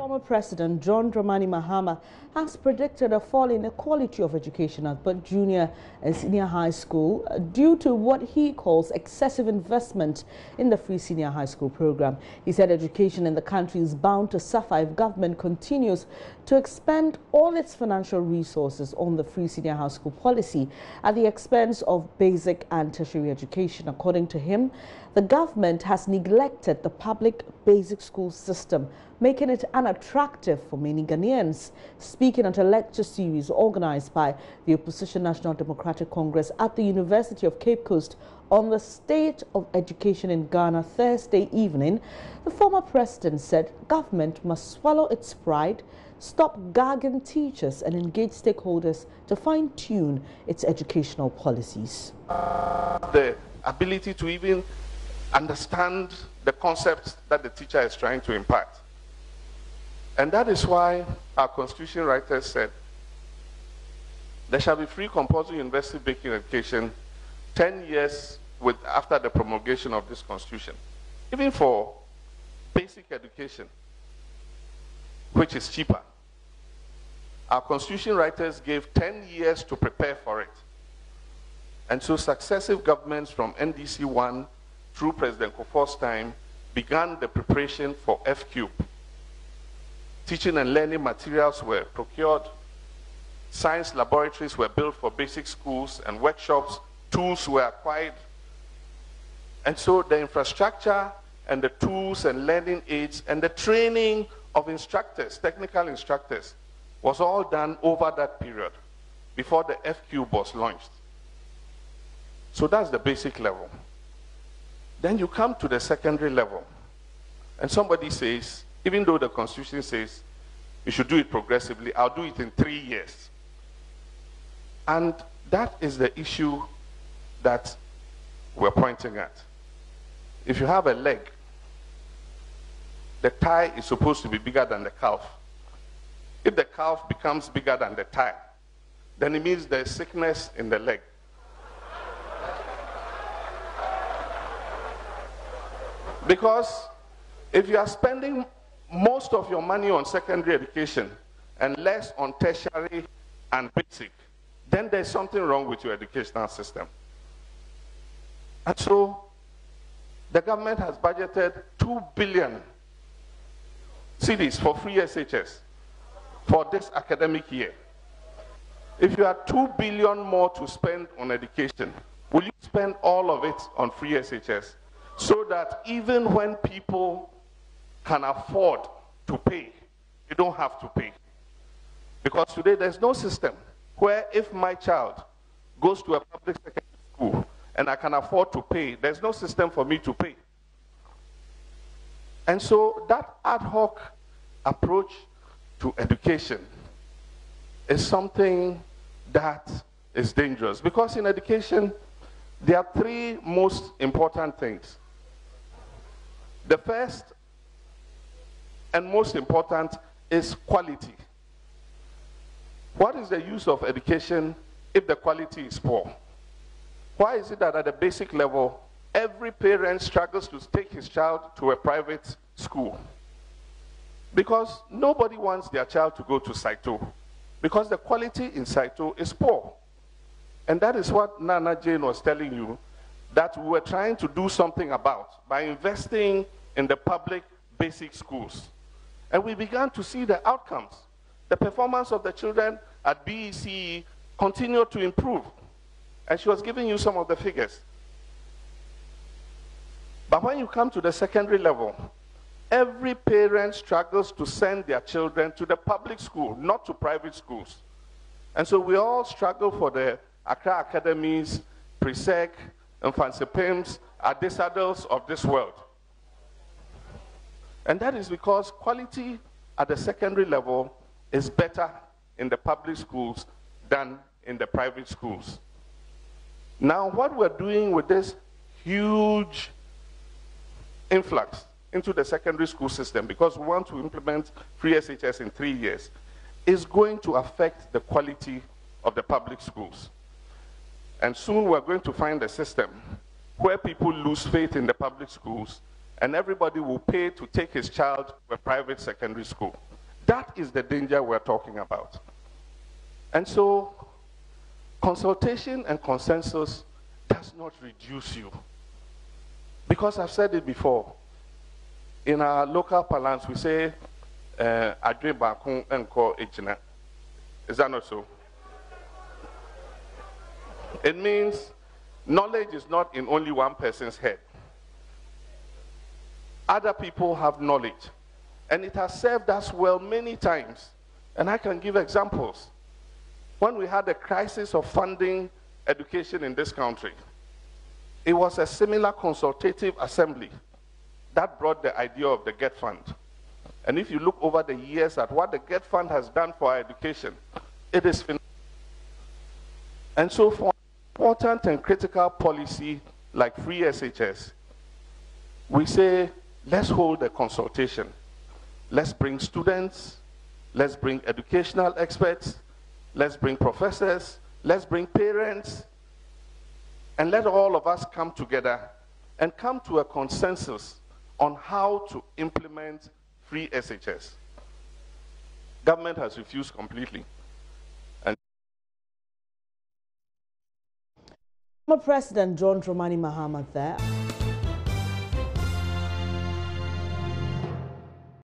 Former President John Dramani Mahama has predicted a fall in the quality of education at both junior and senior high school due to what he calls excessive investment in the free senior high school program. He said education in the country is bound to suffer if government continues to expend all its financial resources on the free senior high school policy at the expense of basic and tertiary education. According to him, the government has neglected the public basic school system, making it unattractive for many Ghanaians. Speaking at a lecture series organized by the Opposition National Democratic Congress at the University of Cape Coast on the state of education in Ghana Thursday evening, the former president said government must swallow its pride, stop gagging teachers and engage stakeholders to fine-tune its educational policies. The ability to even understand the concepts that the teacher is trying to impart. And that is why our constitution writers said there shall be free compulsory university basic education 10 years after the promulgation of this constitution. Even for basic education, which is cheaper. Our constitution writers gave 10 years to prepare for it. And so successive governments from NDC-1 through President Kufuor's time began the preparation for F-Cube. Teaching and learning materials were procured, science laboratories were built for basic schools and workshops, tools were acquired. And so the infrastructure and the tools and learning aids and the training of instructors, technical instructors, was all done over that period before the F-Cube was launched. So that's the basic level. Then you come to the secondary level, and somebody says, even though the constitution says you should do it progressively, I'll do it in 3 years. And that is the issue that we're pointing at. If you have a leg, the thigh is supposed to be bigger than the calf. If the calf becomes bigger than the thigh, then it means there's sickness in the leg. Because if you are spending most of your money on secondary education and less on tertiary and basic, then there's something wrong with your educational system. And so the government has budgeted 2 billion cedis for free SHS for this academic year. If you have 2 billion more to spend on education, will you spend all of it on free SHS? So that even when people can afford to pay, you don't have to pay. Because today there's no system where if my child goes to a public secondary school and I can afford to pay, there's no system for me to pay. And so that ad hoc approach to education is something that is dangerous. Because in education, there are 3 most important things. The first and most important is quality. What is the use of education if the quality is poor? Why is it that at the basic level, every parent struggles to take his child to a private school? Because nobody wants their child to go to Saito, because the quality in Saito is poor. And that is what Nana Jane was telling you, that we were trying to do something about by investing in the public basic schools. And we began to see the outcomes. The performance of the children at BECE continued to improve. And she was giving you some of the figures. But when you come to the secondary level, every parent struggles to send their children to the public school, not to private schools. And so we all struggle for the Accra Academies, Presec, and Fancy Pims, Adesadels of this world. And that is because quality at the secondary level is better in the public schools than in the private schools. Now, what we're doing with this huge influx into the secondary school system, because we want to implement free SHS in 3 years, is going to affect the quality of the public schools. And soon we're going to find a system where people lose faith in the public schools and everybody will pay to take his child to a private secondary school. That is the danger we're talking about. And so, consultation and consensus does not reduce you. Because I've said it before, in our local parlance, we say, Adwe Bakun Enko Ejina. Is that not so? It means knowledge is not in only one person's head. Other people have knowledge. And it has served us well many times. And I can give examples. When we had a crisis of funding education in this country, it was a similar consultative assembly that brought the idea of the GET Fund. And if you look over the years at what the GET Fund has done for our education, it is phenomenal. And so for important and critical policy like free SHS, we say, let's hold a consultation. Let's bring students, let's bring educational experts, let's bring professors, let's bring parents, and let all of us come together and come to a consensus on how to implement free SHS. Government has refused completely. Former President John Dramani Mahama there.